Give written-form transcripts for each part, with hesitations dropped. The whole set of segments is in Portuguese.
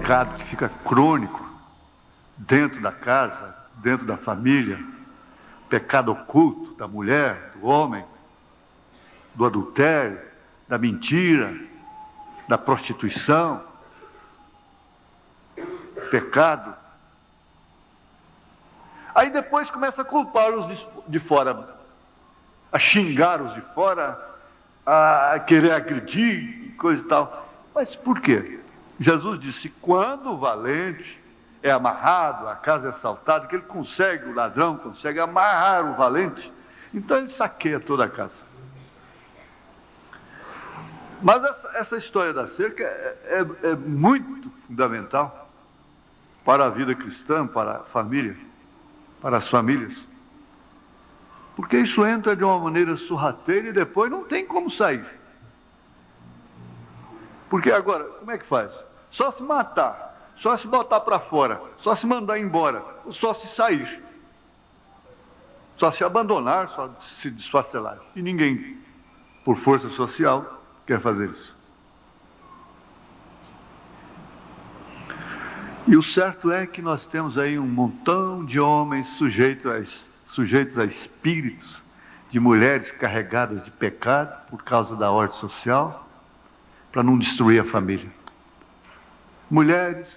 pecado que fica crônico dentro da casa, dentro da família, pecado oculto da mulher, do homem, do adultério, da mentira, da prostituição, pecado. Aí depois começa a culpar os de fora, a xingar os de fora, a querer agredir, coisa e tal. Mas por quê? Jesus disse, quando o valente é amarrado, a casa é assaltada, que ele consegue, o ladrão consegue amarrar o valente, então ele saqueia toda a casa. Mas essa história da cerca é muito fundamental para a vida cristã, para a família, para as famílias. Porque isso entra de uma maneira sorrateira e depois não tem como sair. Porque agora, como é que faz? Só se matar, só se botar para fora, só se mandar embora, só se sair. Só se abandonar, só se desfacelar. E ninguém, por força social, quer fazer isso. E o certo é que nós temos aí um montão de homens sujeitos a espíritos, de mulheres carregadas de pecado por causa da ordem social, para não destruir a família. Mulheres,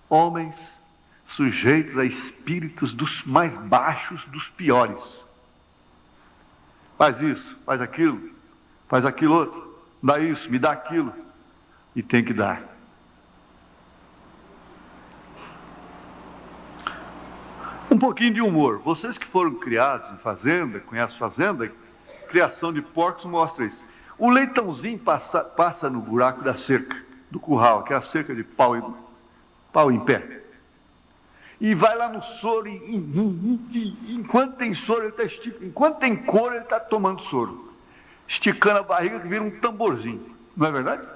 homens, sujeitos a espíritos dos mais baixos, dos piores. Faz isso, faz aquilo outro, dá isso, me dá aquilo, e tem que dar. Um pouquinho de humor. Vocês que foram criados em fazenda, conhecem fazenda, criação de porcos mostra isso. O leitãozinho passa no buraco da cerca, do curral, que é a cerca de pau em pé. E vai lá no soro, enquanto tem soro, ele está esticando. Enquanto tem couro, ele está tomando soro. Esticando a barriga que vira um tamborzinho. Não é verdade?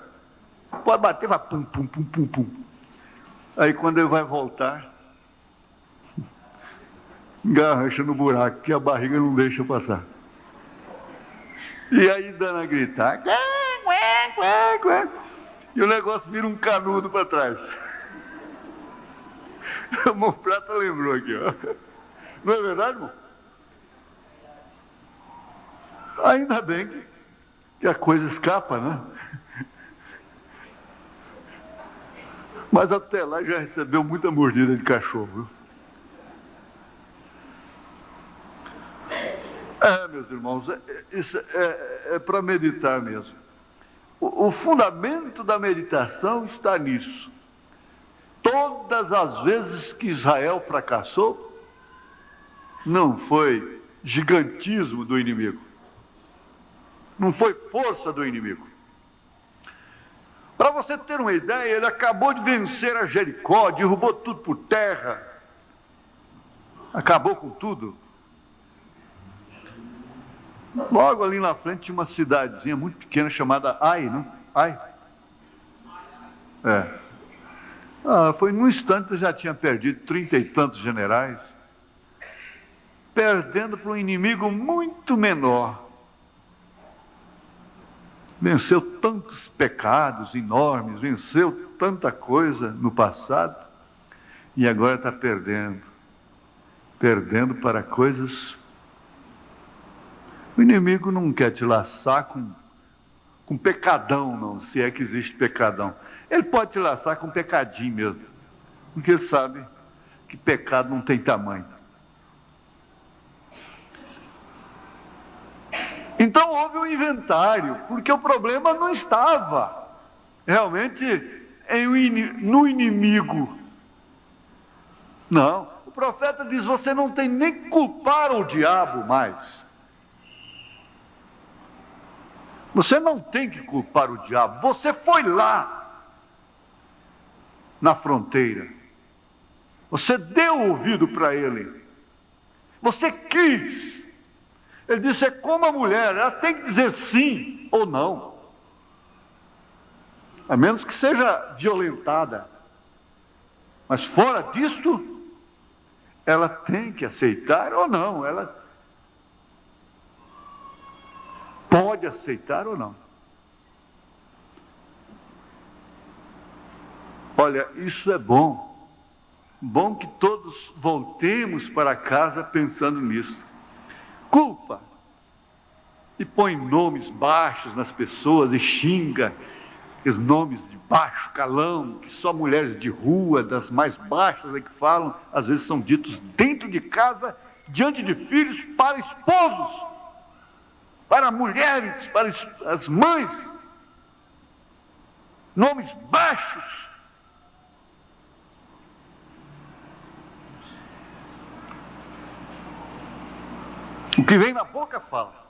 Pode bater, vai pum, pum, pum, pum, pum. Aí quando ele vai voltar, engarrancha no buraco, que a barriga não deixa passar. E aí dando a gritar, e o negócio vira um canudo para trás. O irmão Prata lembrou aqui, ó. Não é verdade, irmão? Ainda bem que a coisa escapa, né? Mas até lá já recebeu muita mordida de cachorro, viu? Meus irmãos, isso é para meditar mesmo. O fundamento da meditação está nisso. Todas as vezes que Israel fracassou, não foi gigantismo do inimigo, não foi força do inimigo. Para você ter uma ideia, ele acabou de vencer a Jericó, derrubou tudo por terra, acabou com tudo. Logo ali na frente tinha uma cidadezinha muito pequena chamada Ai, não? Ai. Foi num instante que já tinha perdido 30 e tantos generais, perdendo para um inimigo muito menor. Venceu tantos pecados enormes, venceu tanta coisa no passado, e agora está perdendo para coisas. O inimigo não quer te laçar com pecadão, não, se é que existe pecadão. Ele pode te laçar com pecadinho mesmo, porque ele sabe que pecado não tem tamanho. Então houve um inventário, porque o problema não estava realmente no inimigo. Não, o profeta diz, você não tem nem que culpar o diabo mais. Você não tem que culpar o diabo, você foi lá, na fronteira, você deu ouvido para ele, você quis. Ele disse, é como a mulher, ela tem que dizer sim ou não, a menos que seja violentada, mas fora disto, ela tem que aceitar ou não, ela pode aceitar ou não. Olha, isso é bom. Bom que todos voltemos para casa pensando nisso. Culpa. E põe nomes baixos nas pessoas e xinga os nomes de baixo calão, que só mulheres de rua, das mais baixas é que falam, às vezes são ditos dentro de casa, diante de filhos, para esposos, para mulheres, para as mães. Nomes baixos. O que vem na boca fala.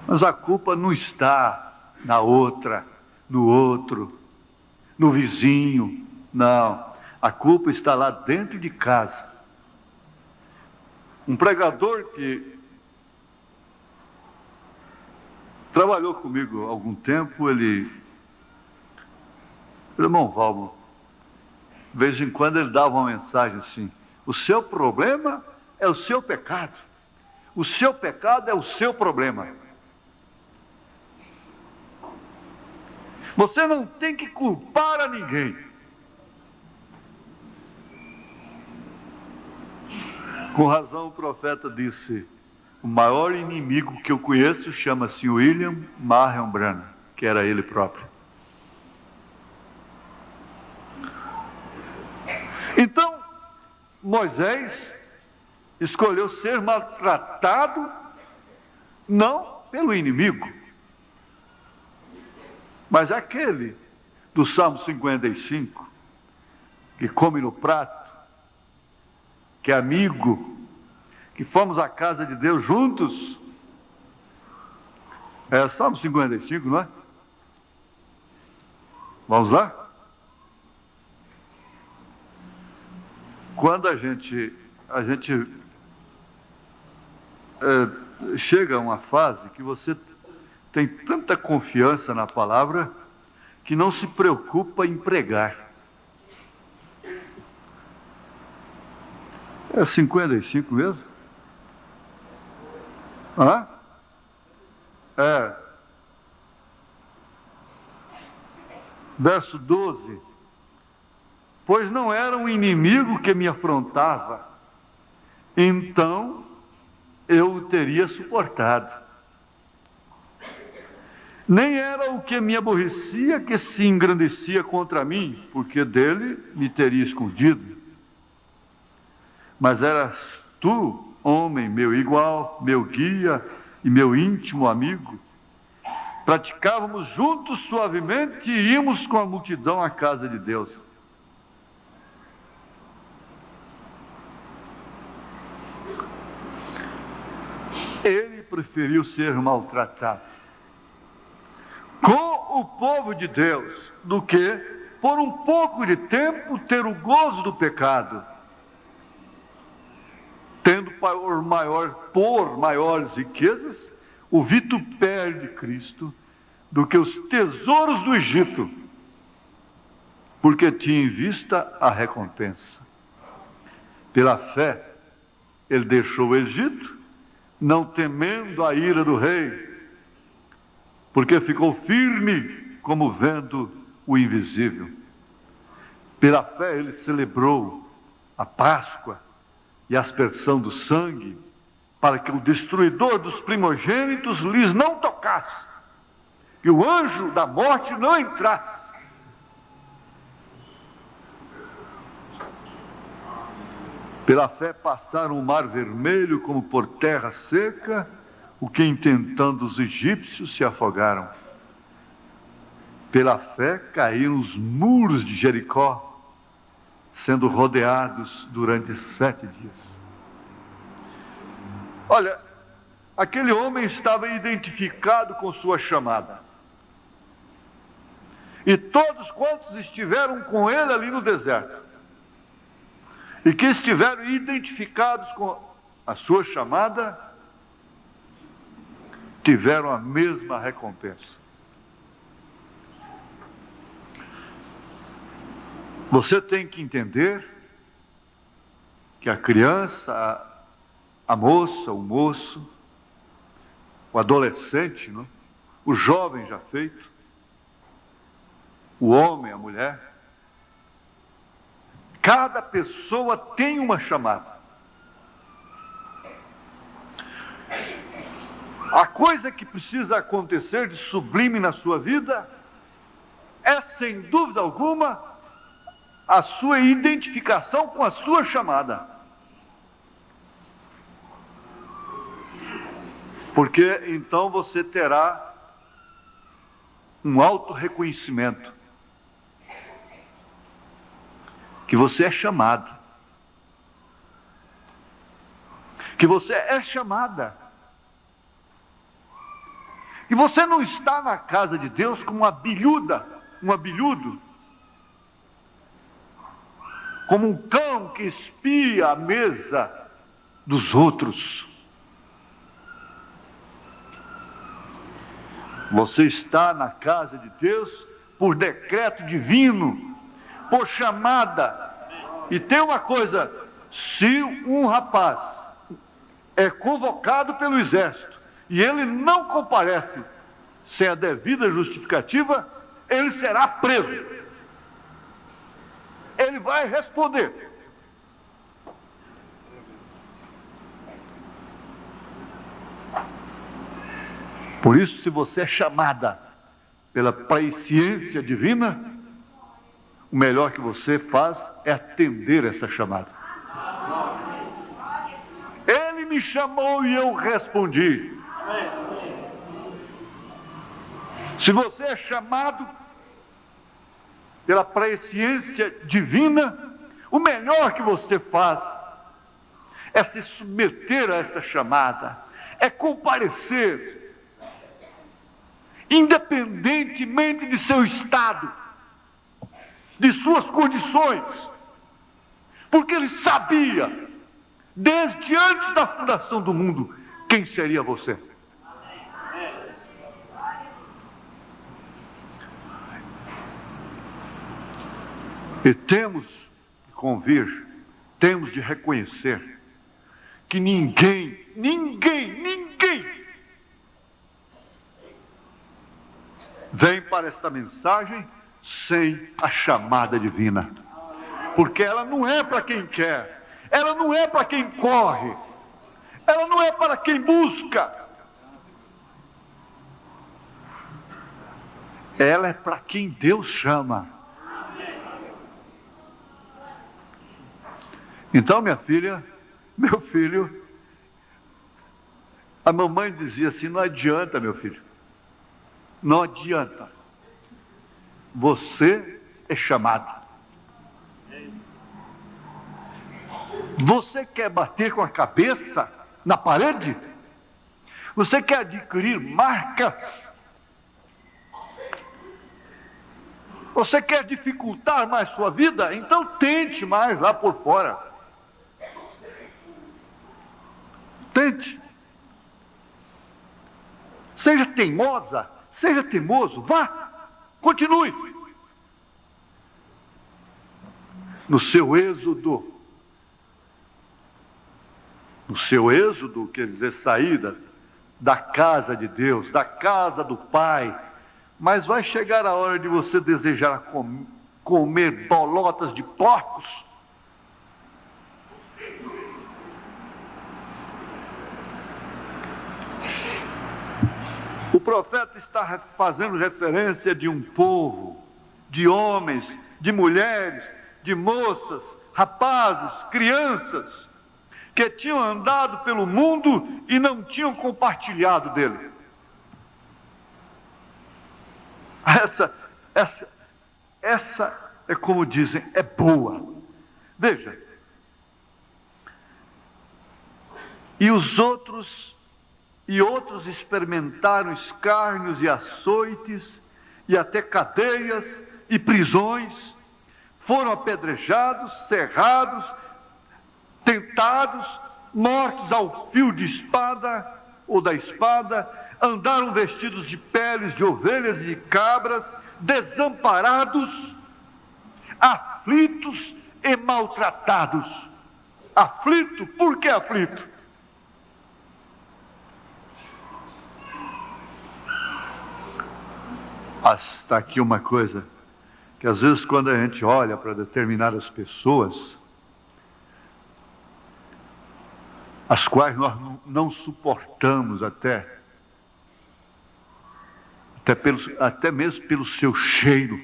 Mas a culpa não está na outra, no outro, no vizinho. Não. A culpa está lá dentro de casa. Um pregador que trabalhou comigo há algum tempo, irmão Valmo, de vez em quando ele dava uma mensagem assim: o seu problema é o seu pecado. O seu pecado é o seu problema. Você não tem que culpar a ninguém. Com razão o profeta disse: o maior inimigo que eu conheço chama-se William Marion Branham, que era ele próprio. Então, Moisés escolheu ser maltratado não pelo inimigo, mas aquele do Salmo 55, que come no prato, que é amigo, que fomos à casa de Deus juntos. É Salmo 55, não é? Vamos lá? Quando a gente chega a uma fase que você tem tanta confiança na palavra que não se preocupa em pregar. É 55 mesmo? Hã? É. Verso 12. Pois não era um inimigo que me afrontava, então eu o teria suportado. Nem era o que me aborrecia que se engrandecia contra mim, porque dele me teria escondido. Mas eras tu, homem, meu igual, meu guia e meu íntimo amigo. Praticávamos juntos suavemente e íamos com a multidão à casa de Deus. Ele preferiu ser maltratado com o povo de Deus do que, por um pouco de tempo, ter o gozo do pecado, tendo por maiores riquezas o vitupério de Cristo do que os tesouros do Egito, porque tinha em vista a recompensa. Pela fé, ele deixou o Egito, não temendo a ira do rei, porque ficou firme como vendo o invisível. Pela fé ele celebrou a Páscoa e a aspersão do sangue, para que o destruidor dos primogênitos lhes não tocasse, que o anjo da morte não entrasse. Pela fé passaram o mar vermelho como por terra seca, o que intentando os egípcios se afogaram. Pela fé caíram os muros de Jericó, sendo rodeados durante 7 dias. Olha, aquele homem estava identificado com sua chamada. E todos quantos estiveram com ele ali no deserto, e que estiveram identificados com a sua chamada, tiveram a mesma recompensa. Você tem que entender que a criança, a moça, o moço, o adolescente, não é? o jovem já feito, o homem, a mulher. Cada pessoa tem uma chamada. A coisa que precisa acontecer de sublime na sua vida é, sem dúvida alguma, a sua identificação com a sua chamada. Porque então você terá um autorreconhecimento que você é chamado, que você é chamada, e você não está na casa de Deus como uma abelhuda, um abelhudo, como um cão que espia a mesa dos outros. Você está na casa de Deus por decreto divino, por chamada. E tem uma coisa: se um rapaz é convocado pelo exército e ele não comparece sem a devida justificativa, ele será preso. Ele vai responder. Por isso, se você é chamada pela presciência divina, o melhor que você faz é atender essa chamada. Ele me chamou e eu respondi. Se você é chamado pela presciência divina, o melhor que você faz é se submeter a essa chamada, é comparecer, independentemente de seu estado, de suas condições, porque ele sabia, desde antes da fundação do mundo, quem seria você. E temos de convir, temos de reconhecer que ninguém vem para esta mensagem sem a chamada divina. Porque ela não é para quem quer, ela não é para quem corre, ela não é para quem busca. Ela é para quem Deus chama. Então, minha filha, meu filho, a mamãe dizia assim: não adianta, meu filho, não adianta, você é chamado. Você quer bater com a cabeça na parede? Você quer adquirir marcas? Você quer dificultar mais sua vida? Então tente mais lá por fora. Tente. Seja teimosa, seja teimoso, vá, continue. No seu êxodo, quer dizer, saída da casa de Deus, da casa do Pai, mas vai chegar a hora de você desejar comer bolotas de porcos. O profeta está fazendo referência de um povo, de homens, de mulheres, de moças, rapazes, crianças, que tinham andado pelo mundo e não tinham compartilhado dele. Essa é, como dizem, é boa. Veja. E outros experimentaram escárnios e açoites, e até cadeias e prisões, foram apedrejados, cerrados, tentados, mortos ao fio de espada ou da espada, andaram vestidos de peles de ovelhas e de cabras, desamparados, aflitos e maltratados. Aflito, por que aflito? Está aqui uma coisa, que às vezes quando a gente olha para determinadas pessoas, as quais nós não suportamos até mesmo pelo seu cheiro.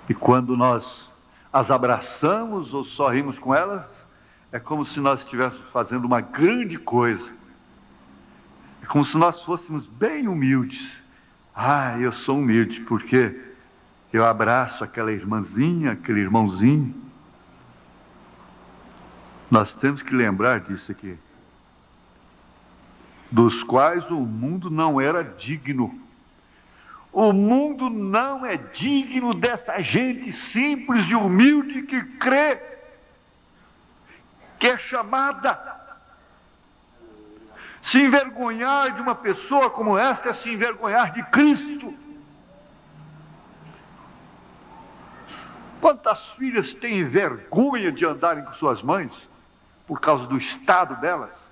E quando nós as abraçamos ou sorrimos com elas, é como se nós estivéssemos fazendo uma grande coisa. É como se nós fôssemos bem humildes. Eu sou humilde porque eu abraço aquela irmãzinha, aquele irmãozinho. Nós temos que lembrar disso aqui. Dos quais o mundo não era digno. O mundo não é digno dessa gente simples e humilde que crê, que é chamada. Se envergonhar de uma pessoa como esta é se envergonhar de Cristo. Quantas filhas têm vergonha de andarem com suas mães por causa do estado delas?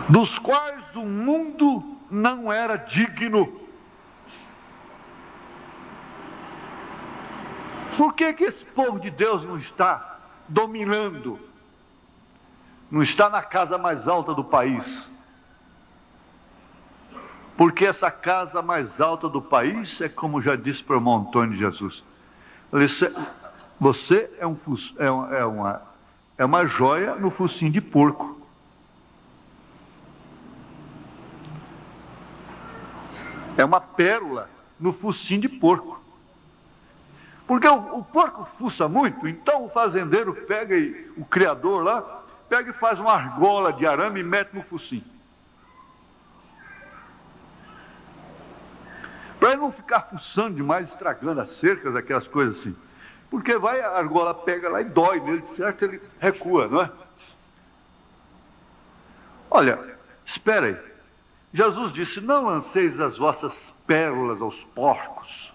Dos quais o mundo não era digno. Por que esse povo de Deus não está dominando? Não está na casa mais alta do país? Porque essa casa mais alta do país é como já disse para o irmão Antônio de Jesus. Você é uma joia no focinho de porco. É uma pérola no focinho de porco. Porque o porco fuça muito, então o fazendeiro pega, o criador lá, pega e faz uma argola de arame e mete no focinho. Para ele não ficar fuçando demais, estragando as cercas, aquelas coisas assim. Porque a argola pega lá e dói nele, certo? Ele recua, não é? Olha, espera aí. Jesus disse, não lanceis as vossas pérolas aos porcos.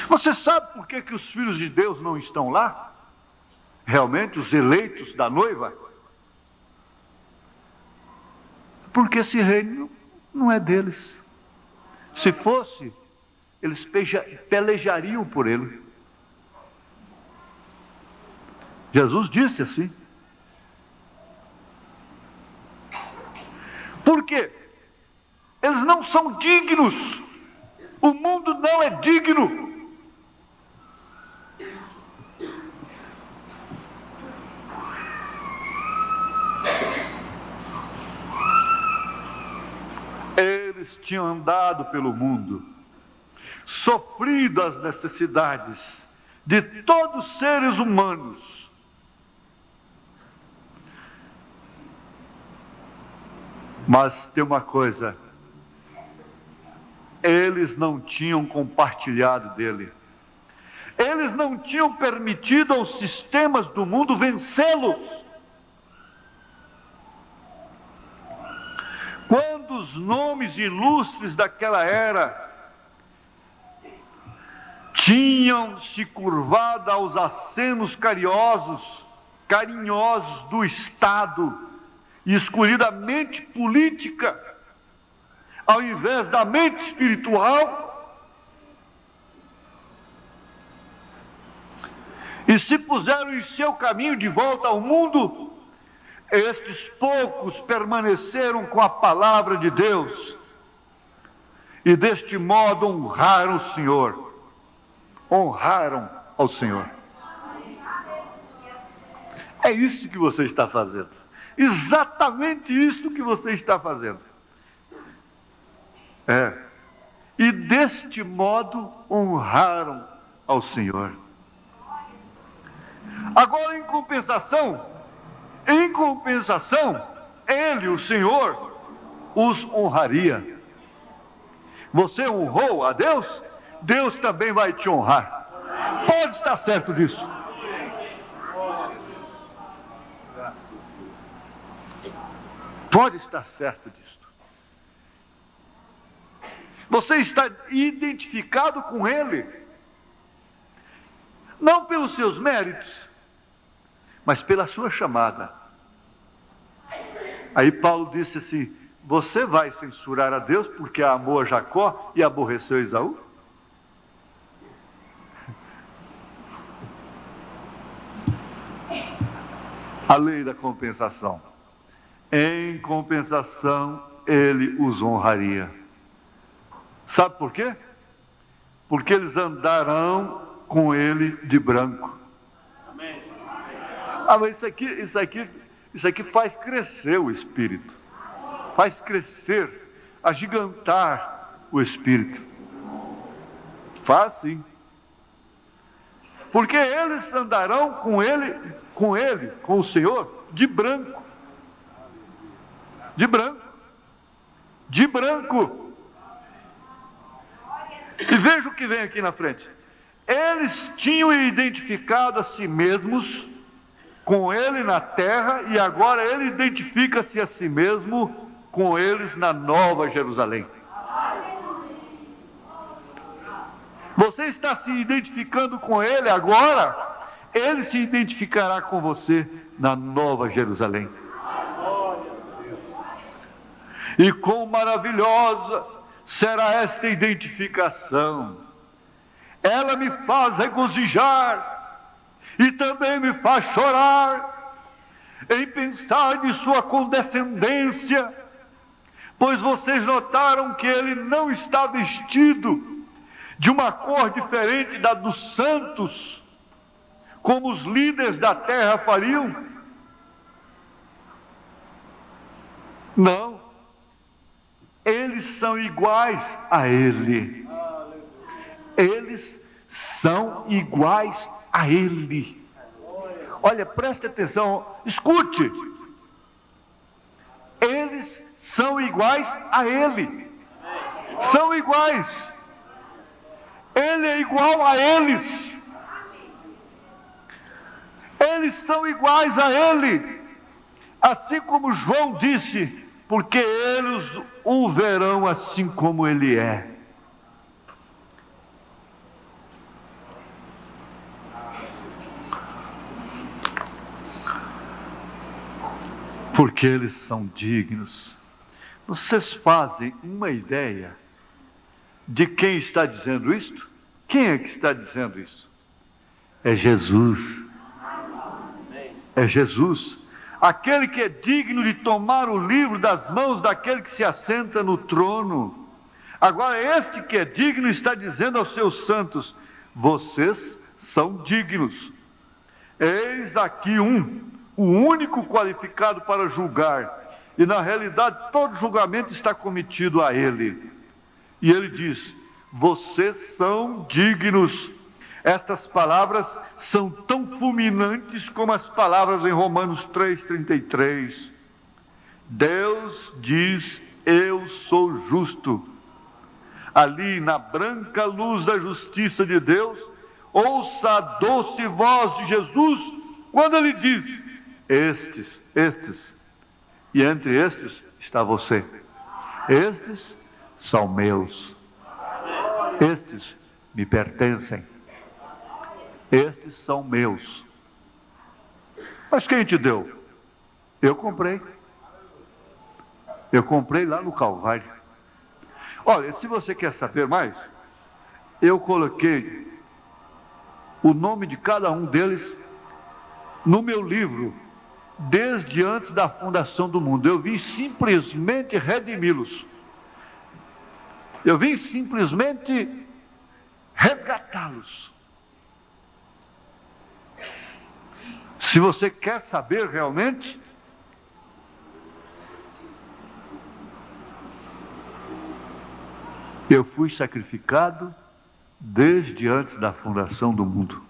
Você sabe por que os filhos de Deus não estão lá? Realmente, os eleitos da noiva? Porque esse reino não é deles. Se fosse, eles pelejariam por ele. Jesus disse assim. Por quê? Eles não são dignos. O mundo não é digno. Eles tinham andado pelo mundo, sofrido as necessidades de todos os seres humanos. Mas tem uma coisa, eles não tinham compartilhado dele. Eles não tinham permitido aos sistemas do mundo vencê-los. Quando os nomes ilustres daquela era tinham se curvado aos acenos carinhosos do Estado e escolhido a mente política ao invés da mente espiritual, e se puseram em seu caminho de volta ao mundo, estes poucos permaneceram com a palavra de Deus e deste modo honraram o Senhor, honraram ao Senhor. É isso que você está fazendo, exatamente isso que você está fazendo. E deste modo honraram ao Senhor. Agora, em compensação, Ele, o Senhor, os honraria. Você honrou a Deus, Deus também vai te honrar. Pode estar certo disso. Pode estar certo disso. Você está identificado com Ele. não pelos seus méritos, mas pela sua chamada. Aí Paulo disse assim: você vai censurar a Deus porque amou a Jacó e aborreceu Esaú? A lei da compensação. Em compensação, ele os honraria. Sabe por quê? Porque eles andarão com ele de branco. Amém. Ah, mas isso aqui faz crescer o espírito. Faz crescer, agigantar o espírito. Faz sim. Porque eles andarão com o Senhor, de branco. De branco. De branco. E veja o que vem aqui na frente. Eles tinham identificado a si mesmos com ele na terra, e agora ele identifica-se a si mesmo com eles na Nova Jerusalém. Você está se identificando com ele agora, ele se identificará com você na Nova Jerusalém. E quão maravilhosa será esta identificação! Ela me faz regozijar e também me faz chorar em pensar de sua condescendência, pois vocês notaram que ele não está vestido de uma cor diferente da dos santos, como os líderes da terra fariam? Não, eles são iguais a ele. Eles são iguais a ele. Olha, preste atenção, escute. Eles são iguais a ele. São iguais. Ele é igual a eles. Eles são iguais a ele. Assim como João disse, porque eles o verão assim como ele é. Porque eles são dignos. Vocês fazem uma ideia de quem está dizendo isto? Quem é que está dizendo isso? É Jesus. É Jesus. Aquele que é digno de tomar o livro das mãos daquele que se assenta no trono. Agora, este que é digno está dizendo aos seus santos: vocês são dignos. Eis aqui o único qualificado para julgar. E na realidade todo julgamento está cometido a ele. E ele diz: vocês são dignos. Estas palavras são tão fulminantes como as palavras em Romanos 3,33. Deus diz: eu sou justo. Ali na branca luz da justiça de Deus, ouça a doce voz de Jesus quando ele diz: estes, e entre estes está você. Estes são meus. Estes me pertencem. Estes são meus. Mas quem te deu? Eu comprei. Eu comprei lá no Calvário. Olha, se você quer saber mais, eu coloquei o nome de cada um deles no meu livro, desde antes da fundação do mundo. Eu vim simplesmente redimi-los. Eu vim simplesmente resgatá-los. Se você quer saber realmente, eu fui sacrificado desde antes da fundação do mundo,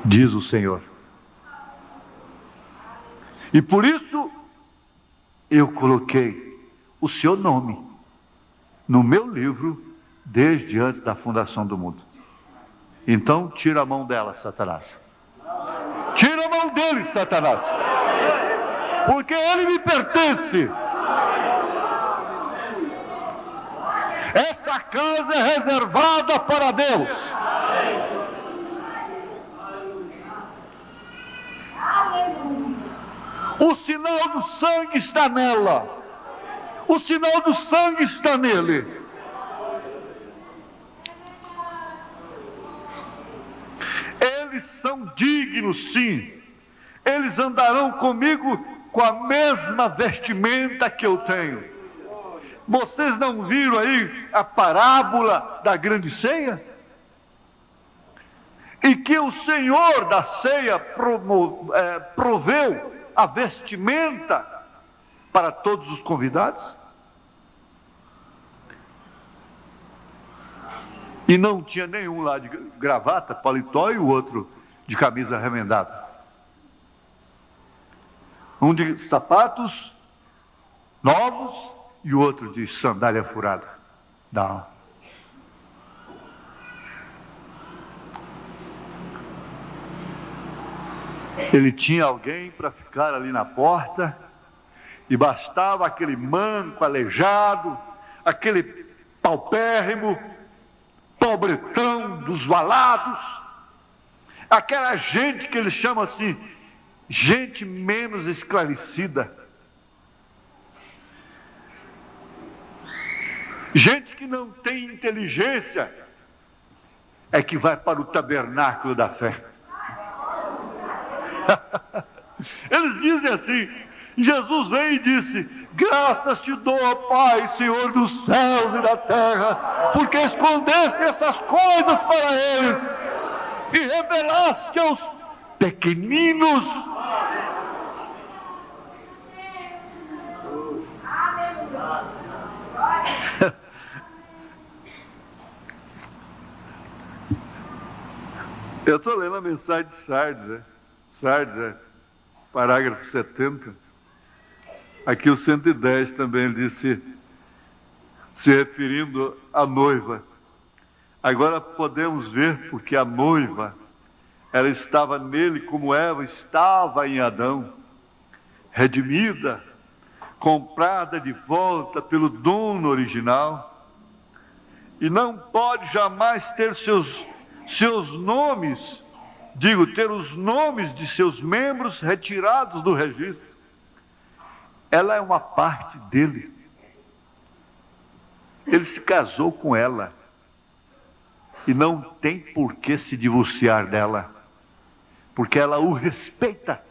diz o Senhor. E por isso eu coloquei o seu nome no meu livro desde antes da fundação do mundo. Então tira a mão dela, Satanás. Tira a mão dele, Satanás. Porque ele me pertence. Essa casa é reservada para Deus. O sinal do sangue está nela. O sinal do sangue está nele. Eles são dignos, sim. Eles andarão comigo com a mesma vestimenta que eu tenho. Vocês não viram aí a parábola da grande ceia? E que o Senhor da ceia proveu a vestimenta para todos os convidados? E não tinha nenhum lá de gravata, paletó, e o outro de camisa remendada. Um de sapatos novos e o outro de sandália furada. Não. Ele tinha alguém para ficar ali na porta, e bastava aquele manco, aleijado, aquele paupérrimo, pobretão dos valados, aquela gente que eles chamam assim, gente menos esclarecida, gente que não tem inteligência, é que vai para o tabernáculo da fé. Eles dizem assim, Jesus veio e disse: graças te dou, ó Pai, Senhor dos céus e da terra, porque escondeste essas coisas para eles e revelaste aos pequeninos. Eu estou lendo a mensagem de Sardes, né? Sardes, parágrafo 70. Aqui o 110 também, ele disse, se referindo à noiva. Agora podemos ver porque a noiva, ela estava nele como Eva estava em Adão, redimida, comprada de volta pelo dono original, e não pode jamais ter seus nomes, ter os nomes de seus membros retirados do registro. Ela é uma parte dele. Ele se casou com ela e não tem por que se divorciar dela, porque ela o respeita.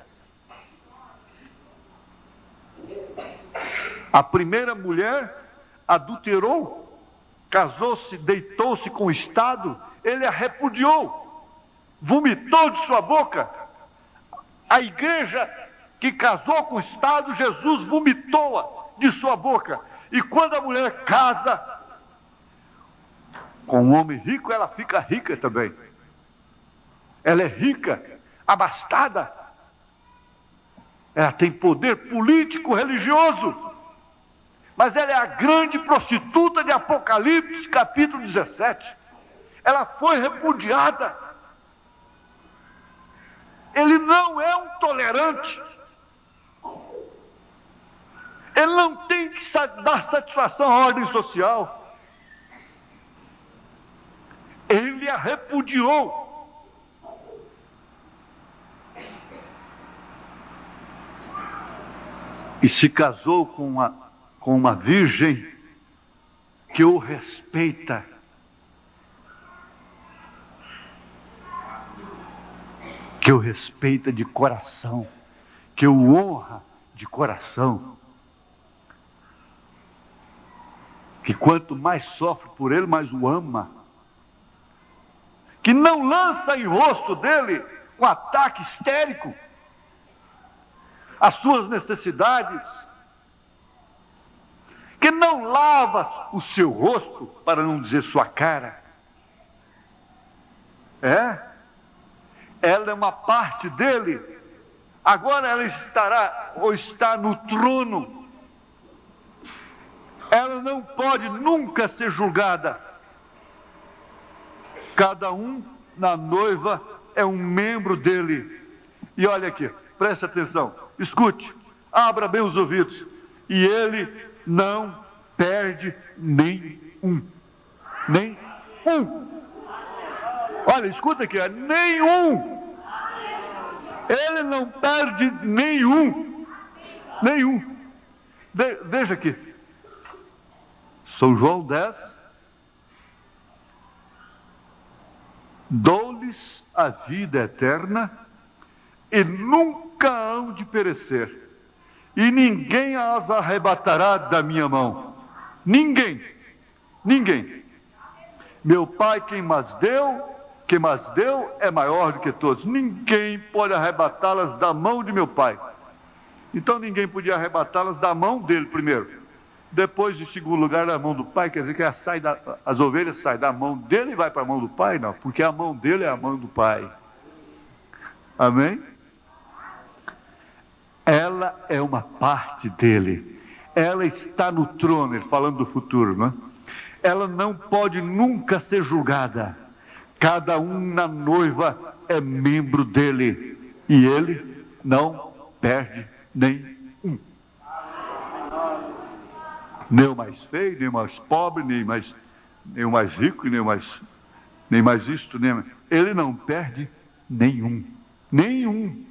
A primeira mulher adulterou, casou-se, deitou-se com o Estado, ele a repudiou, vomitou de sua boca. A igreja que casou com o Estado, Jesus vomitou-a de sua boca. E quando a mulher casa com um homem rico, ela fica rica também. Ela é rica, abastada. Ela tem poder político, religioso. Mas ela é a grande prostituta de Apocalipse, capítulo 17. Ela foi repudiada. Ele não é um tolerante. Ele não tem que dar satisfação à ordem social. Ele a repudiou. E se casou com uma virgem que o respeita. Que o respeita de coração. Que o honra de coração. Que quanto mais sofre por ele, mais o ama. Que não lança em rosto dele, com ataque histérico, as suas necessidades. Que não lava o seu rosto, para não dizer sua cara. Ela é uma parte dele. Agora ela está no trono. Ela não pode nunca ser julgada. Cada um na noiva é um membro dele. E olha aqui, preste atenção, escute, abra bem os ouvidos. E ele não perde nem um. Nem um. Olha, escuta aqui, nenhum. Ele não perde nenhum. Nenhum. Veja aqui. São João 10. Dou-lhes a vida eterna e nunca hão de perecer, e ninguém as arrebatará da minha mão. Ninguém. Ninguém. Meu Pai quem mas deu é maior do que todos. Ninguém pode arrebatá-las da mão de meu Pai. Então ninguém podia arrebatá-las da mão dele primeiro. Depois, em segundo lugar, da mão do Pai, quer dizer que as ovelhas saem da mão dele e vai para a mão do Pai? Não, porque a mão dele é a mão do Pai. Amém? Ela é uma parte dele. Ela está no trono, ele falando do futuro, não é? Ela não pode nunca ser julgada. Cada um na noiva é membro dele. E ele não perde nenhum. Nem o mais feio, nem o mais pobre, nem o mais rico, nem mais isto, ele não perde nenhum. Nenhum.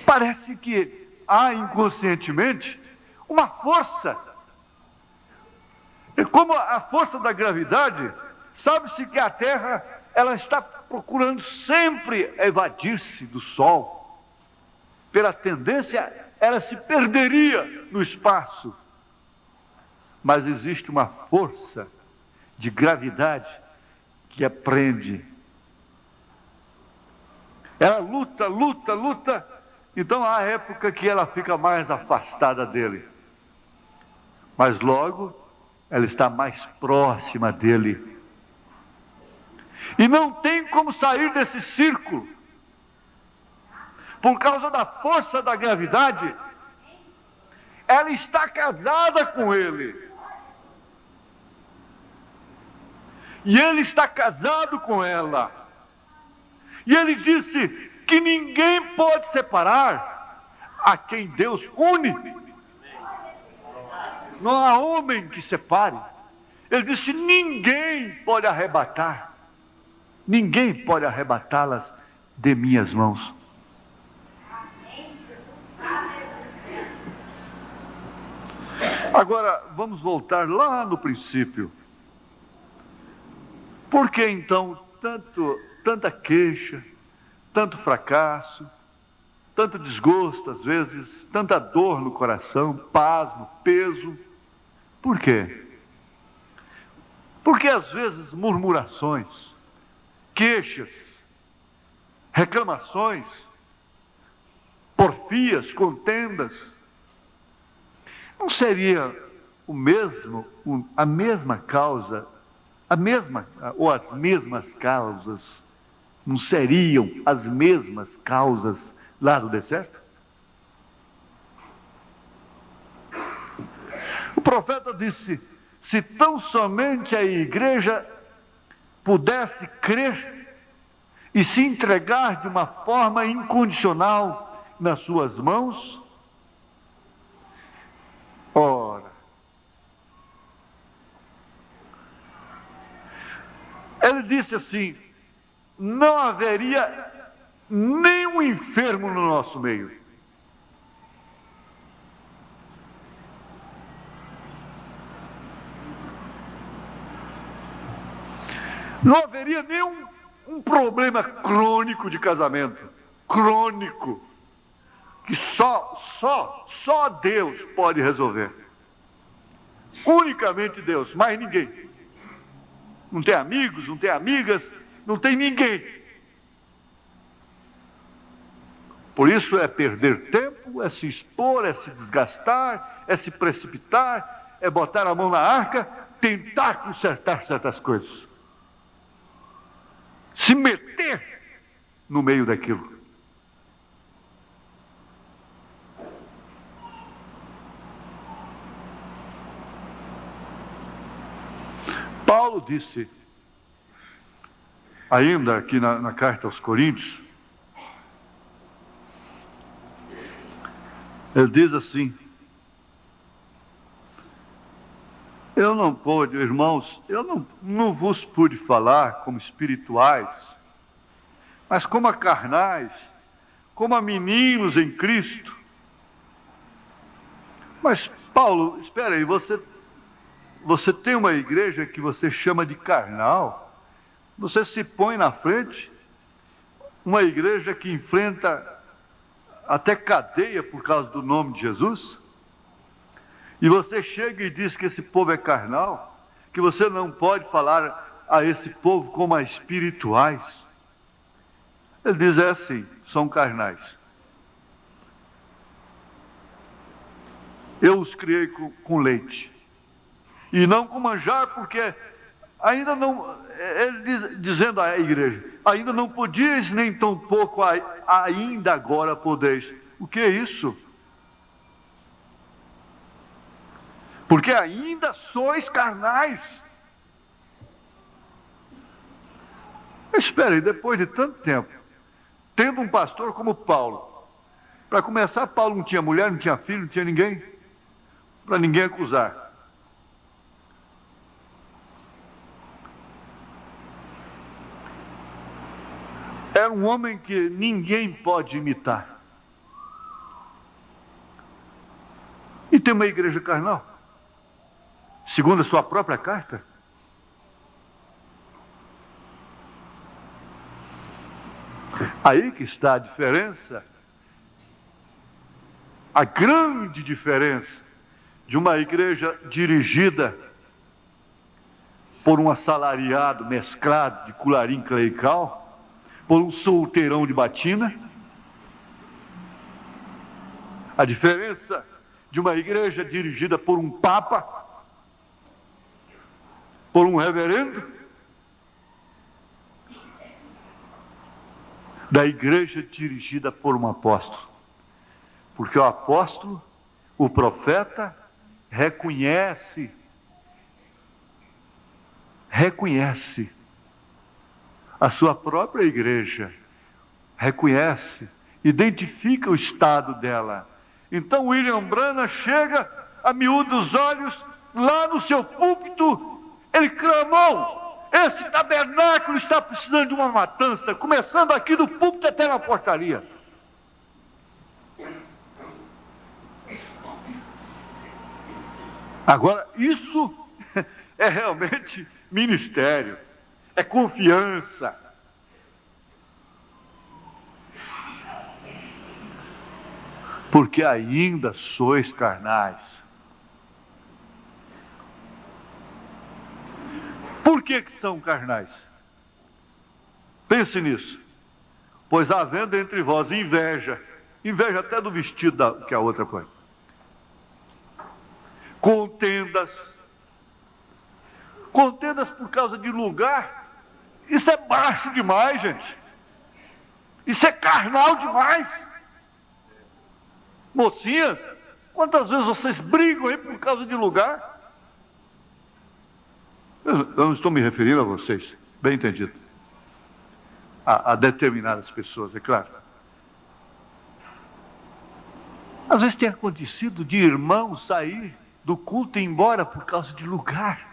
Parece que há inconscientemente uma força. É como a força da gravidade. Sabe-se que a Terra ela está procurando sempre evadir-se do Sol. Pela tendência, ela se perderia no espaço. Mas existe uma força de gravidade que a prende. Ela luta, luta, luta. Então há época que ela fica mais afastada dele. Mas logo ela está mais próxima dele. E não tem como sair desse círculo. Por causa da força da gravidade, ela está casada com ele. E ele está casado com ela. E ele disse que ninguém pode separar a quem Deus une. Não há homem que separe. Ele disse: ninguém pode arrebatar. Ninguém pode arrebatá-las de minhas mãos. Agora, vamos voltar lá no princípio. Por que então tanta queixa, tanto fracasso, tanto desgosto às vezes, tanta dor no coração, pasmo, peso? Por quê? Porque às vezes murmurações, queixas, reclamações, porfias, contendas, não seria a mesma causa, ou as mesmas causas, não seriam as mesmas causas lá do deserto? O profeta disse: se tão somente a igreja pudesse crer e se entregar de uma forma incondicional nas suas mãos, ora, ele disse assim: não haveria nenhum enfermo no nosso meio. Não haveria nenhum problema crônico de casamento. Crônico. Que só Deus pode resolver. Unicamente Deus, mais ninguém. Não tem amigos, não tem amigas, não tem ninguém. Por isso é perder tempo, é se expor, é se desgastar, é se precipitar, é botar a mão na arca, tentar consertar certas coisas. Se meter no meio daquilo. Paulo disse, ainda aqui na carta aos Coríntios, ele diz assim: Eu não pude, irmãos, eu não vos pude falar como espirituais, mas como a carnais, como a meninos em Cristo. Mas, Paulo, espera aí, você tem uma igreja que você chama de carnal? Você se põe na frente? Uma igreja que enfrenta até cadeia por causa do nome de Jesus? E você chega e diz que esse povo é carnal? Que você não pode falar a esse povo como a espirituais? Ele diz, é assim, são carnais. Eu os criei com leite, e não com manjar, porque ainda não, ele dizendo à igreja, ainda não podíeis, nem tão pouco ainda agora podeis. O que é isso? Porque ainda sois carnais. Espera aí, depois de tanto tempo, tendo um pastor como Paulo, para começar, Paulo não tinha mulher, não tinha filho, não tinha ninguém, para ninguém acusar. Era um homem que ninguém pode imitar. E tem uma igreja carnal, segundo a sua própria carta. Aí que está a diferença, a grande diferença de uma igreja dirigida por um assalariado mesclado de colarim clerical, por um solteirão de batina. A diferença de uma igreja dirigida por um papa, por um reverendo, da igreja dirigida por um apóstolo. Porque o apóstolo, o profeta, reconhece a sua própria igreja, reconhece, identifica o estado dela. Então William Branham chega a miúdos olhos, lá no seu púlpito, ele clamou: esse tabernáculo está precisando de uma matança, começando aqui do púlpito até na portaria. Agora, isso é realmente ministério, é confiança. Porque ainda sois carnais. Por que são carnais? Pense nisso. Pois havendo entre vós inveja até do vestido que a outra põe, contendas por causa de lugar. Isso é baixo demais, gente. Isso é carnal demais. Mocinhas, quantas vezes vocês brigam aí por causa de lugar? Eu não estou me referindo a vocês, bem entendido, a determinadas pessoas, é claro. Às vezes tem acontecido de irmão sair do culto e ir embora por causa de lugar.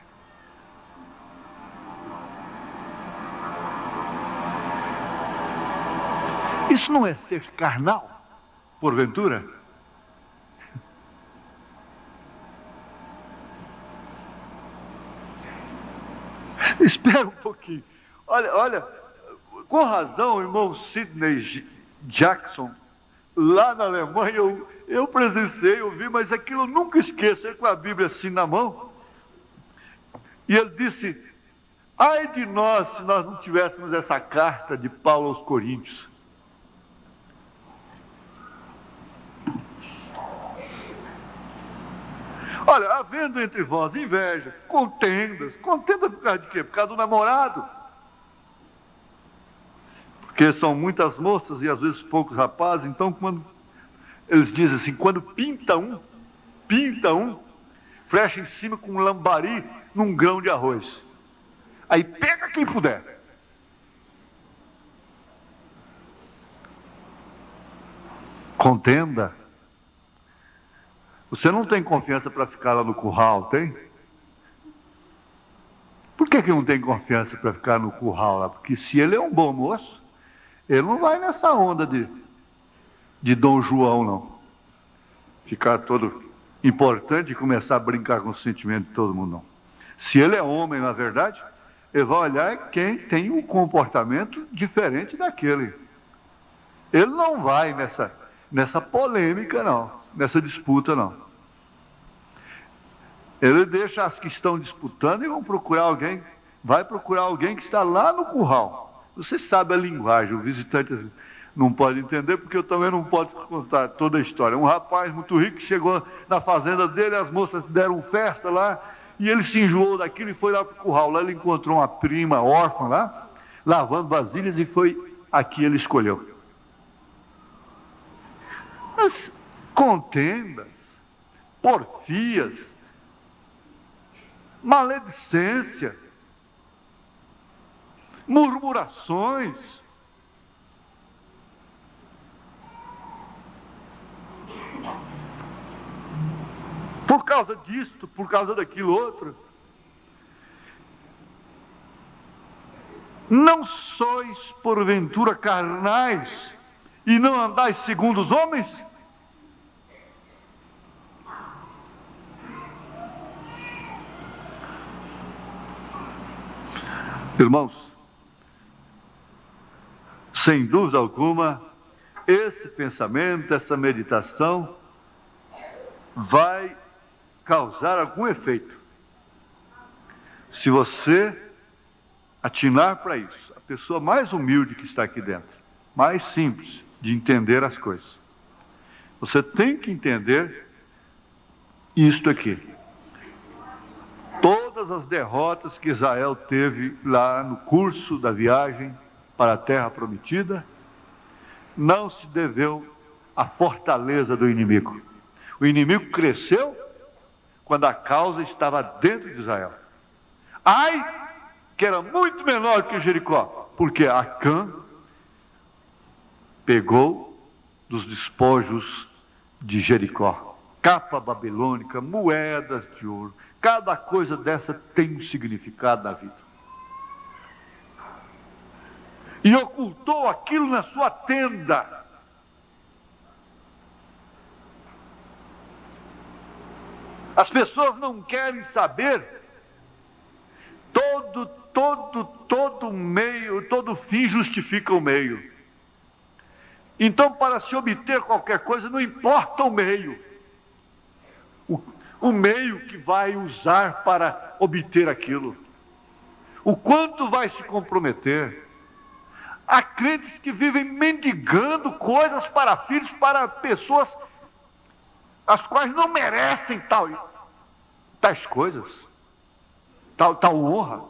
Isso não é ser carnal, porventura? Espera um pouquinho. Olha, com razão, o irmão Sidney Jackson, lá na Alemanha, eu presenciei, eu vi, mas aquilo eu nunca esqueço, ele com a Bíblia assim na mão, e ele disse: ai de nós se nós não tivéssemos essa carta de Paulo aos Coríntios. Olha, havendo entre vós inveja, contendas por causa de quê? Por causa do namorado. Porque são muitas moças e às vezes poucos rapazes, então quando eles dizem assim, quando pinta um, flecha em cima com um lambari num grão de arroz. Aí pega quem puder. Contenda. Você não tem confiança para ficar lá no curral, tem? que não tem confiança para ficar no curral lá? Porque se ele é um bom moço, ele não vai nessa onda de Dom João, não. Ficar todo importante e começar a brincar com o sentimento de todo mundo, não. Se ele é homem, na verdade, ele vai olhar quem tem um comportamento diferente daquele. Ele não vai nessa polêmica, não. Nessa disputa, não. Ele deixa as que estão disputando e vão procurar alguém. Vai procurar alguém que está lá no curral. Você sabe a linguagem, o visitante não pode entender, porque eu também não posso contar toda a história. Um rapaz muito rico chegou na fazenda dele, as moças deram festa lá, e ele se enjoou daquilo e foi lá para o curral. Lá ele encontrou uma prima órfã lá, lavando vasilhas, e foi aqui ele escolheu. As contendas, porfias, maledicência, murmurações, por causa disto, por causa daquilo outro. Não sois porventura carnais e não andais segundo os homens? Irmãos, sem dúvida alguma, esse pensamento, essa meditação vai causar algum efeito. Se você atinar para isso, a pessoa mais humilde que está aqui dentro, mais simples de entender as coisas, você tem que entender isto aqui. Todas as derrotas que Israel teve lá no curso da viagem para a Terra Prometida não se deveu à fortaleza do inimigo. O inimigo cresceu quando a causa estava dentro de Israel. Ai, que era muito menor que Jericó, porque Acã pegou dos despojos de Jericó capa babilônica, moedas de ouro. Cada coisa dessa tem um significado na vida. E ocultou aquilo na sua tenda. As pessoas não querem saber. Todo meio, todo fim justifica o meio. Então, para se obter qualquer coisa, não importa o meio. O meio que vai usar para obter aquilo. O quanto vai se comprometer. Há crentes que vivem mendigando coisas para filhos, para pessoas as quais não merecem tais coisas, tal honra.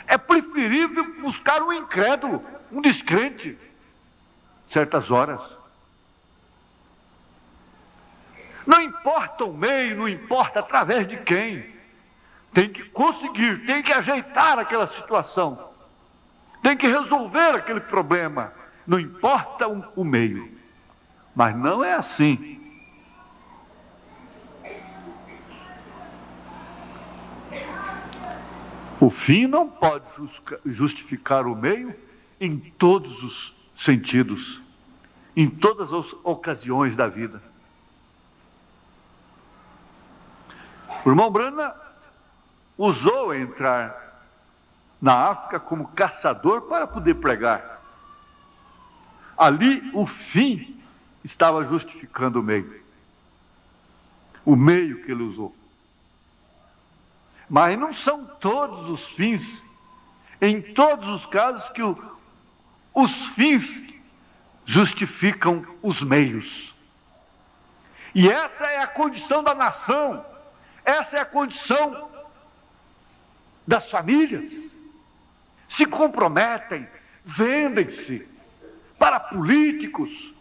É preferível buscar um incrédulo, um descrente, certas horas. Não importa o meio, não importa através de quem. Tem que conseguir, tem que ajeitar aquela situação. Tem que resolver aquele problema. Não importa o meio. Mas não é assim. O fim não pode justificar o meio em todos os sentidos, em todas as ocasiões da vida. O irmão Brana usou entrar na África como caçador para poder pregar. Ali o fim estava justificando o meio. O meio que ele usou. Mas não são todos os fins, em todos os casos, que os fins justificam os meios. E essa é a condição da nação, essa é a condição das famílias. Se comprometem, vendem-se para políticos,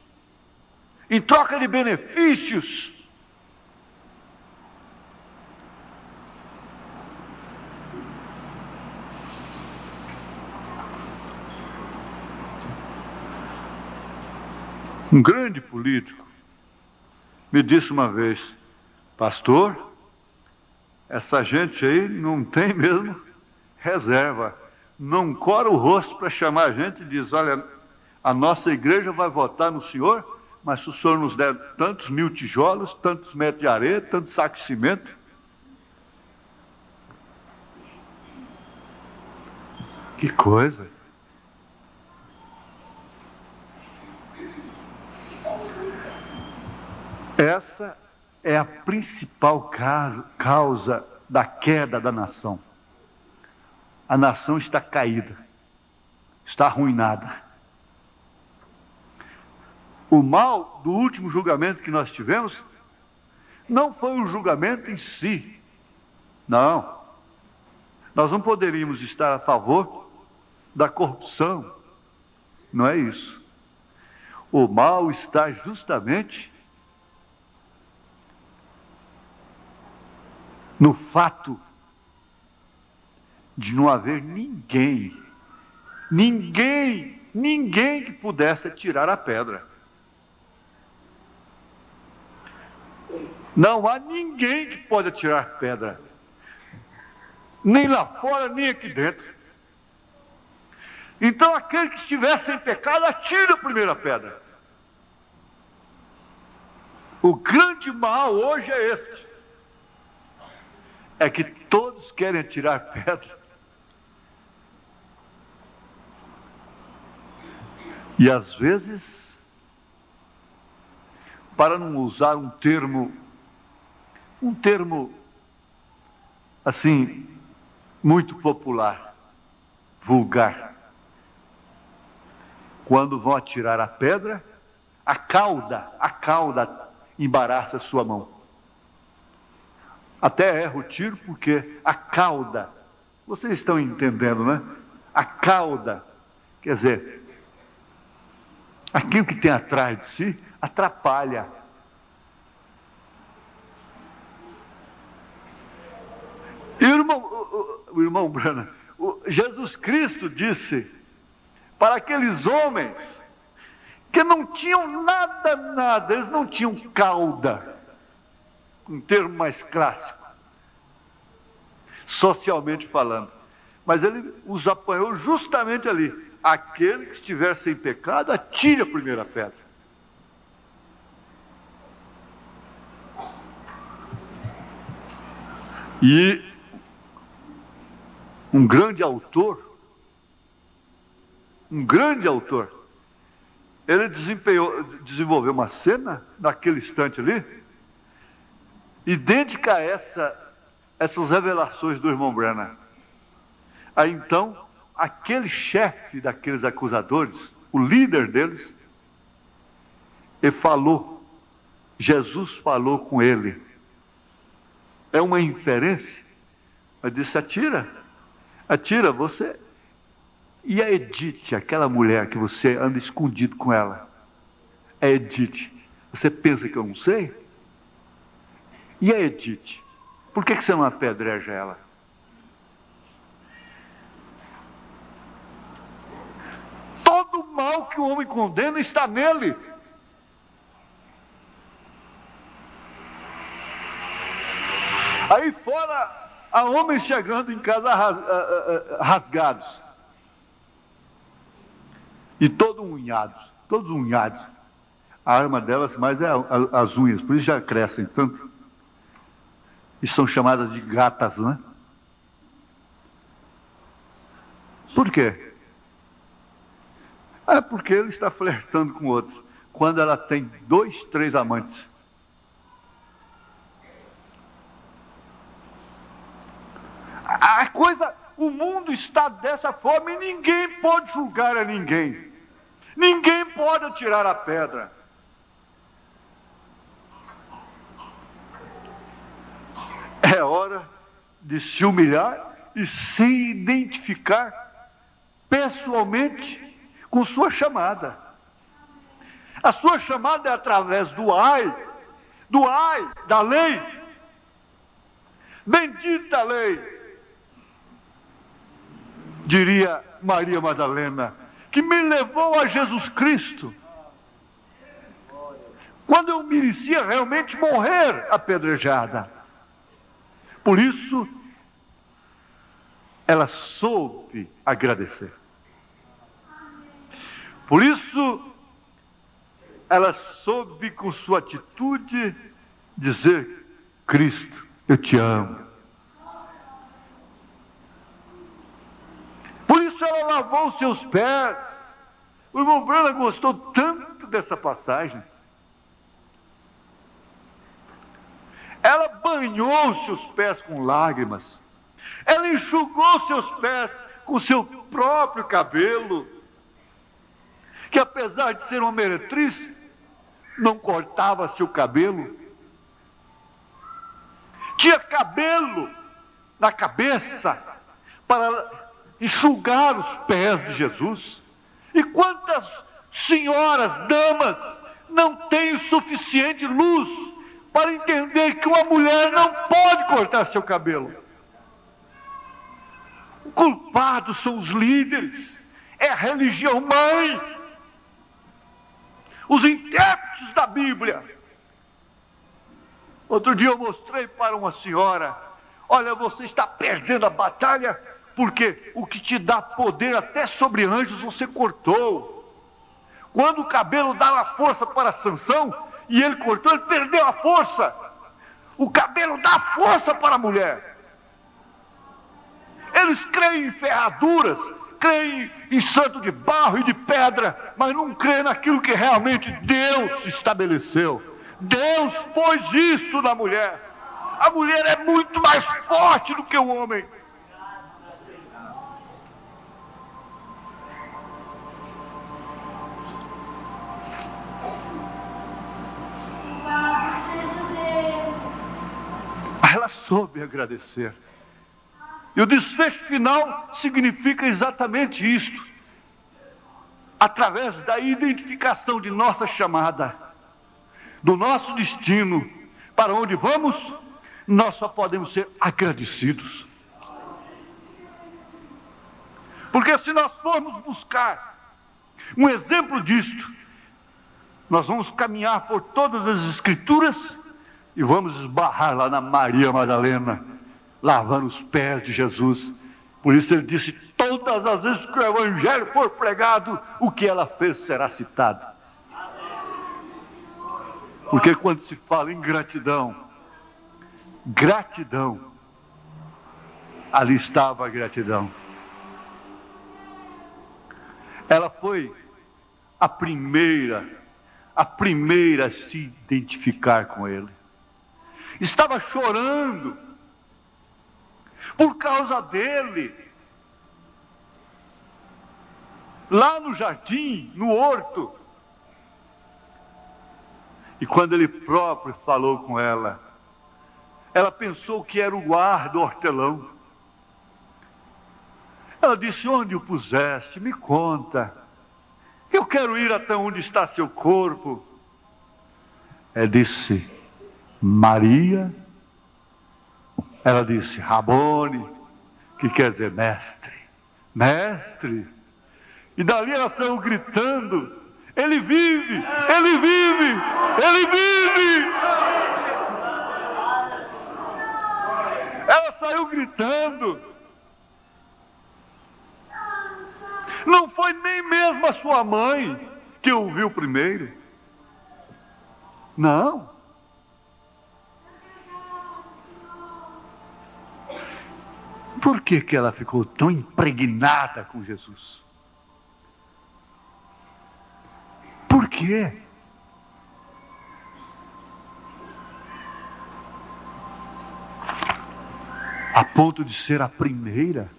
em troca de benefícios. Um grande político me disse uma vez: pastor, Essa gente aí não tem mesmo reserva. Não cora o rosto para chamar a gente e diz, olha, a nossa igreja vai votar no senhor, mas se o senhor nos der tantos 1000 tijolos, tantos metros de areia, tantos sacos de cimento. Que coisa! Essa é a principal causa da queda da nação. A nação está caída, está arruinada. O mal do último julgamento que nós tivemos não foi um julgamento em si. Não. Nós não poderíamos estar a favor da corrupção. Não é isso. O mal está justamente no fato de não haver ninguém que pudesse tirar a pedra. Não há ninguém que pode atirar pedra, nem lá fora, nem aqui dentro. Então aquele que estiver sem pecado, atire a primeira pedra. O grande mal hoje é este, é que todos querem atirar pedra. E às vezes, para não usar um termo assim, muito popular, vulgar, quando vão atirar a pedra, a cauda embaraça a sua mão. Até erra o tiro porque a cauda, vocês estão entendendo, né? A cauda, quer dizer, aquilo que tem atrás de si atrapalha. E o irmão Brana, Jesus Cristo disse para aqueles homens que não tinham nada, eles não tinham cauda, um termo mais clássico, socialmente falando, mas ele os apanhou justamente ali. Aquele que estiver sem pecado, atire a primeira pedra. E um grande autor, ele desenvolveu uma cena naquele instante ali, idêntica a essas revelações do irmão Branham. Aí então, aquele chefe daqueles acusadores, o líder deles, ele falou, Jesus falou com ele. É uma inferência, mas disse, atira você. E a Edith, aquela mulher que você anda escondido com ela, a Edith, você pensa que eu não sei? E a Edith, por que você não apedreja ela? Todo o mal que o homem condena está nele. Aí fora, há homens chegando em casa rasgados. E todos unhados. A arma delas mais é as unhas, por isso já crescem tanto. E são chamadas de gatas, né? Por quê? É porque ele está flertando com outro. Quando ela tem 2, 3 amantes. A coisa, o mundo está dessa forma e ninguém pode julgar a ninguém. Ninguém pode atirar a pedra. É hora de se humilhar e se identificar pessoalmente com sua chamada. A sua chamada é através do ai, da lei. Bendita lei, diria Maria Madalena, que me levou a Jesus Cristo. Quando eu merecia realmente morrer apedrejada. Por isso, ela soube agradecer. Por isso, ela soube com sua atitude dizer: Cristo, eu te amo. Por isso ela lavou os seus pés. O irmão Branham gostou tanto dessa passagem. Ela banhou os seus pés com lágrimas. Ela enxugou seus pés com seu próprio cabelo, que apesar de ser uma meretriz, não cortava seu cabelo. Tinha cabelo na cabeça para enxugar os pés de Jesus. E quantas senhoras, damas, não têm suficiente luz para entender que uma mulher não pode cortar seu cabelo? O culpado são os líderes, é a religião mãe, os intérpretes da Bíblia. Outro dia eu mostrei para uma senhora: olha, você está perdendo a batalha, porque o que te dá poder até sobre anjos você cortou. Quando o cabelo dava força para Sansão, e ele cortou, ele perdeu a força. O cabelo dá força para a mulher. Eles creem em ferraduras, creem em santo de barro e de pedra, mas não creem naquilo que realmente Deus estabeleceu. Deus pôs isso na mulher. A mulher é muito mais forte do que o homem. Ela soube agradecer. E o desfecho final significa exatamente isto. Através da identificação de nossa chamada, do nosso destino, para onde vamos, nós só podemos ser agradecidos. Porque se nós formos buscar um exemplo disto, nós vamos caminhar por todas as Escrituras e vamos esbarrar lá na Maria Madalena, lavando os pés de Jesus. Por isso ele disse: todas as vezes que o Evangelho for pregado, o que ela fez será citado. Porque quando se fala em gratidão, ali estava a gratidão. Ela foi a primeira a se identificar com ele. Estava chorando por causa dele, lá no jardim, no horto. E quando ele próprio falou com ela, ela pensou que era o guarda, o hortelão. Ela disse: onde o puseste? Me conta. Eu quero ir até onde está seu corpo. Ele disse: Maria. Ela disse: Rabone, que quer dizer mestre, mestre. E dali ela saiu gritando: ele vive, ele vive, ele vive. Ela saiu gritando. Não foi nem mesmo a sua mãe que ouviu primeiro. Não. Por que que ela ficou tão impregnada com Jesus? Por quê? A ponto de ser a primeira.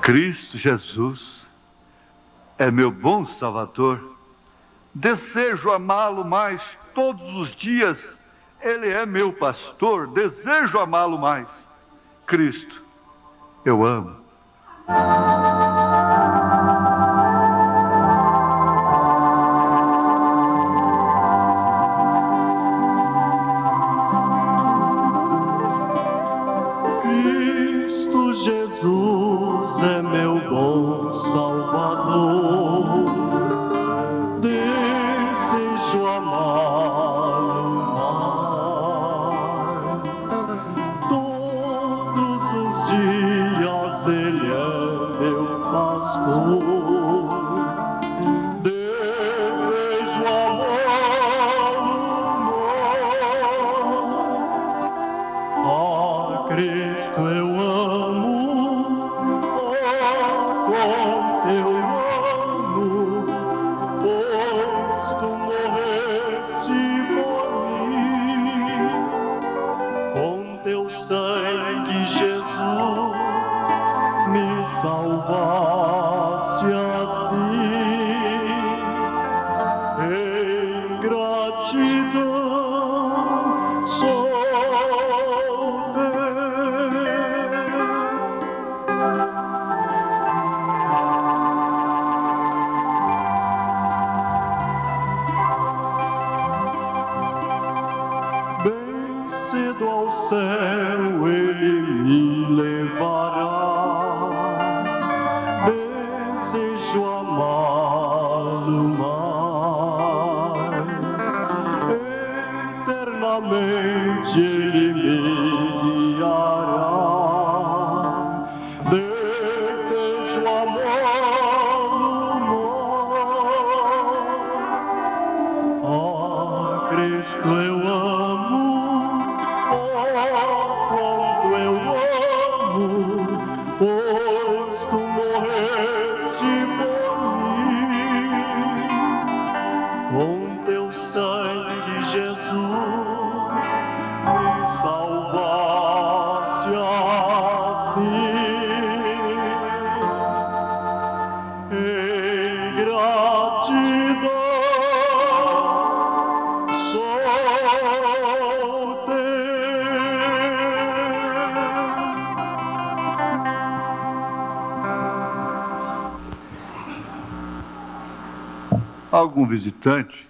Cristo Jesus é meu bom Salvador. Desejo amá-lo mais todos os dias. Ele é meu pastor. Desejo amá-lo mais. Cristo, eu amo. Cristo Jesus é meu bom Salvador. Desejo amar cedo ao céu Ele me levará. Desejo amá-lo mais, eternamente Ele me guiará. Desejo amá-lo mais. Ah, Cristo eu amo, oh, quanto eu amo, pois tu morreste por mim. Com teu sangue, Jesus, me salvaste assim. Em gratidão sou teu. Algum visitante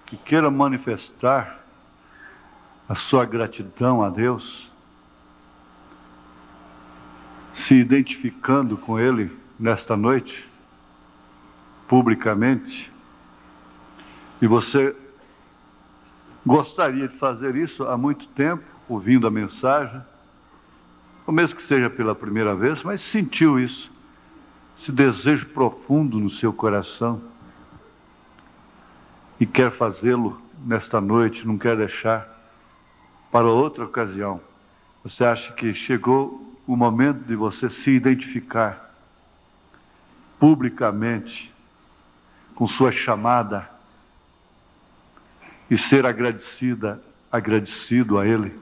que queira manifestar a sua gratidão a Deus, se identificando com Ele nesta noite, publicamente, e você gostaria de fazer isso há muito tempo, ouvindo a mensagem, ou mesmo que seja pela primeira vez, mas sentiu isso, esse desejo profundo no seu coração, e quer fazê-lo nesta noite, não quer deixar para outra ocasião. Você acha que chegou o momento de você se identificar publicamente com sua chamada e ser agradecido a Ele,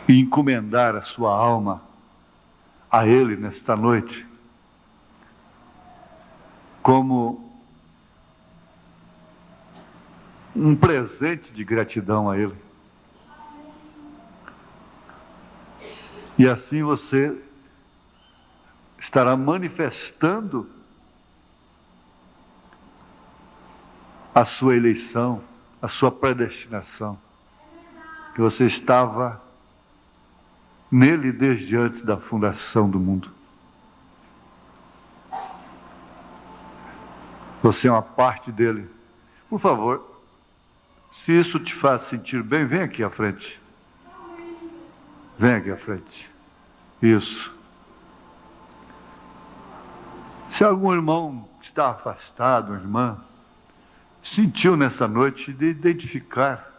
e encomendar a sua alma a Ele nesta noite, como um presente de gratidão a Ele. E assim você estará manifestando a sua eleição, a sua predestinação, que você estava nele desde antes da fundação do mundo. Você é uma parte dele. Por favor, se isso te faz sentir bem, vem aqui à frente. Vem aqui à frente. Isso. Se algum irmão que está afastado, uma irmã, sentiu nessa noite de identificar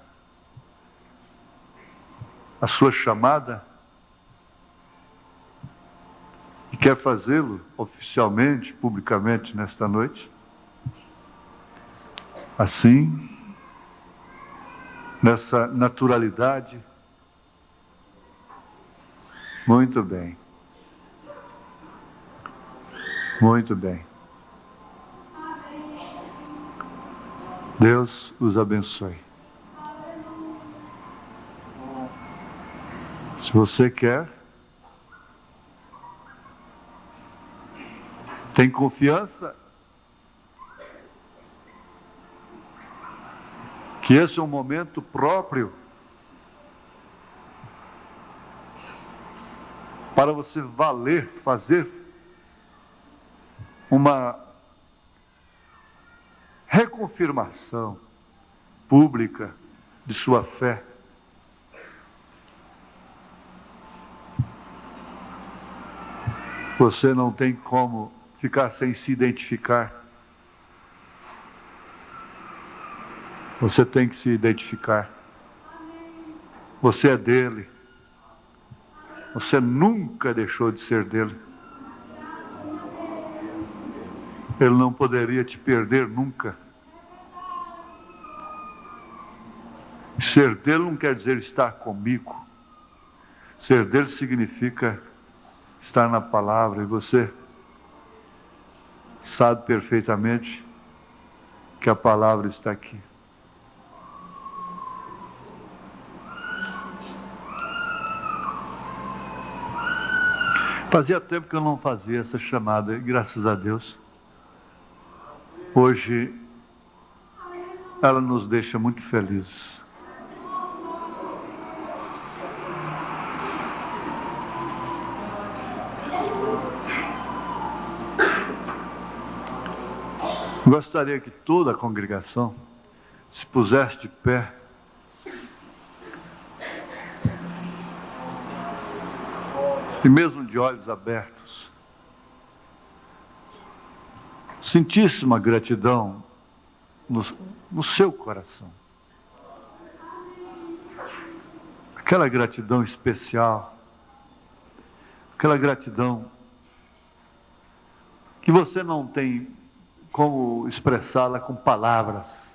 a sua chamada e quer fazê-lo oficialmente, publicamente nesta noite, assim, nessa naturalidade, muito bem. Muito bem. Deus os abençoe. Se você quer, tem confiança que esse é um momento próprio para você fazer uma reconfirmação pública de sua fé. Você não tem como ficar sem se identificar. Você tem que se identificar. Você é dele. Você nunca deixou de ser dele. Ele não poderia te perder nunca. Ser dele não quer dizer estar comigo. Ser dele significa estar na palavra, e você sabe perfeitamente que a palavra está aqui. Fazia tempo que eu não fazia essa chamada, e graças a Deus, hoje ela nos deixa muito felizes. Gostaria que toda a congregação se pusesse de pé e mesmo de olhos abertos, sentisse uma gratidão no seu coração. Aquela gratidão especial, aquela gratidão que você não tem como expressá-la com palavras.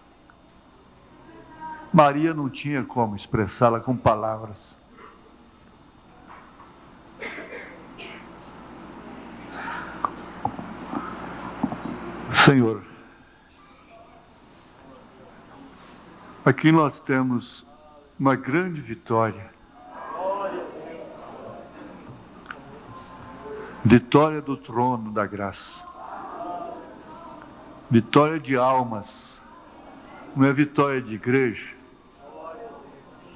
Maria não tinha como expressá-la com palavras. Senhor, aqui nós temos uma grande vitória. Vitória do trono da graça. Vitória de almas. Não é vitória de igreja,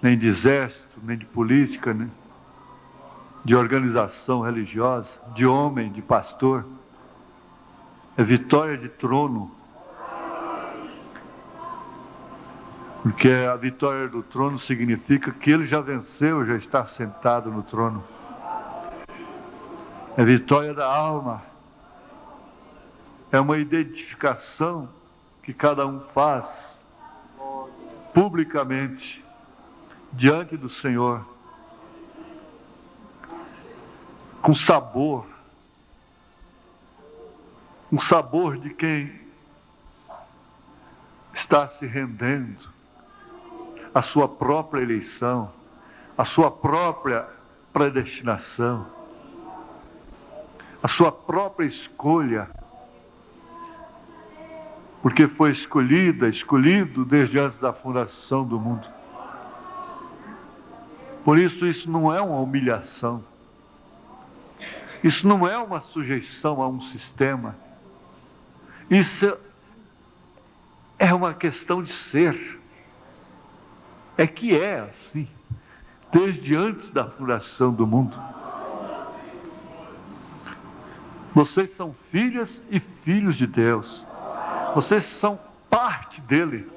nem de exército, nem de política, nem de organização religiosa, de homem, de pastor. É vitória de trono. Porque a vitória do trono significa que ele já venceu, já está sentado no trono. É vitória da alma. É uma identificação que cada um faz publicamente diante do Senhor, com sabor, um sabor de quem está se rendendo à sua própria eleição, à sua própria predestinação, à sua própria escolha, porque foi escolhido desde antes da fundação do mundo. Por isso não é uma humilhação, isso não é uma sujeição a um sistema, isso é uma questão de ser. É que é assim, desde antes da fundação do mundo. Vocês são filhas e filhos de Deus. Vocês são parte dele.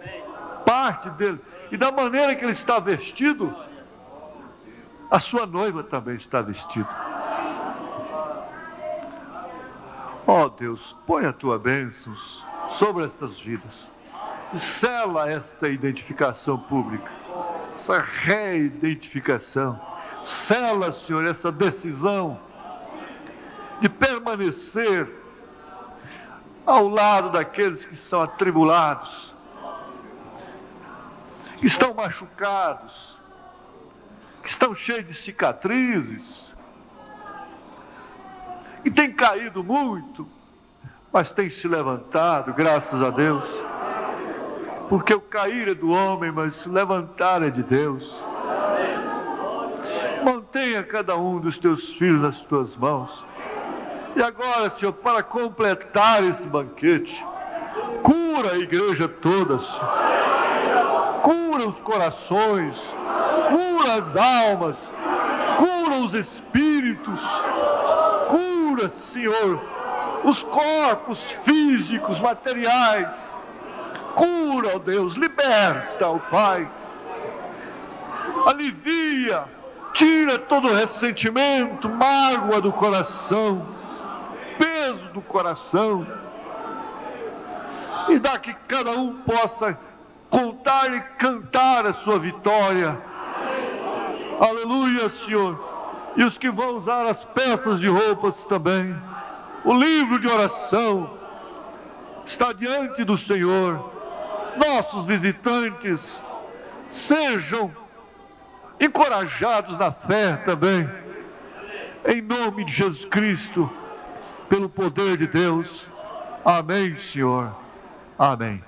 Parte dele. E da maneira que ele está vestido, a sua noiva também está vestida. Ó Deus, põe a tua bênção sobre estas vidas. E sela esta identificação pública. Essa reidentificação. Sela, Senhor, essa decisão de permanecer ao lado daqueles que são atribulados, que estão machucados, que estão cheios de cicatrizes, que têm caído muito, mas têm se levantado, graças a Deus. Porque o cair é do homem, mas se levantar é de Deus. Mantenha cada um dos teus filhos nas tuas mãos. E agora, Senhor, para completar esse banquete, cura a igreja toda, Senhor. Cura os corações, cura as almas, cura os espíritos, cura, Senhor, os corpos físicos, materiais. Cura, ó Deus, liberta, ó Pai. Alivia, tira todo o ressentimento, mágoa do coração, peso do coração, e dá que cada um possa contar e cantar a sua vitória. Aleluia, Senhor. E os que vão usar as peças de roupas também, o livro de oração está diante do Senhor. Nossos visitantes sejam encorajados na fé também, em nome de Jesus Cristo, pelo poder de Deus. Amém, Senhor. Amém.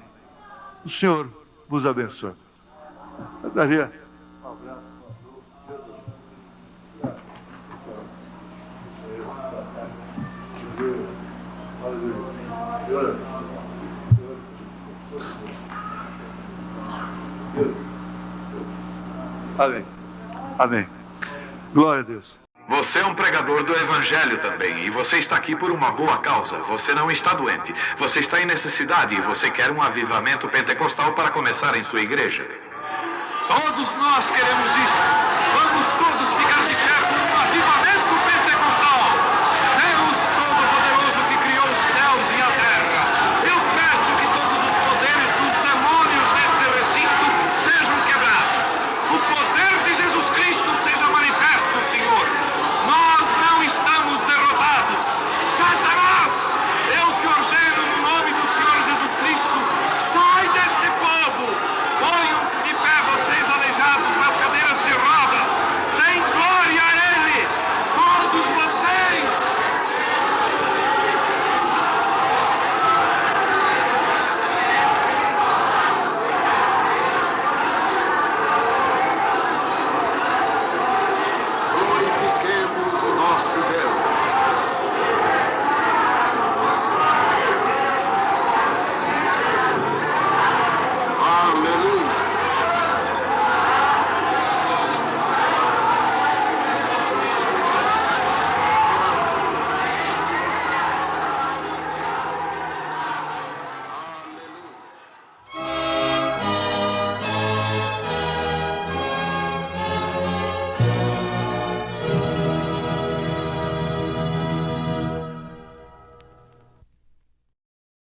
O Senhor vos abençoe. Eu daria um abraço. Amém. Amém. Glória a Deus. Você é um pregador do Evangelho também, e você está aqui por uma boa causa. Você não está doente, você está em necessidade e você quer um avivamento pentecostal para começar em sua igreja. Todos nós queremos isso. Vamos todos ficar de pé por um avivamento.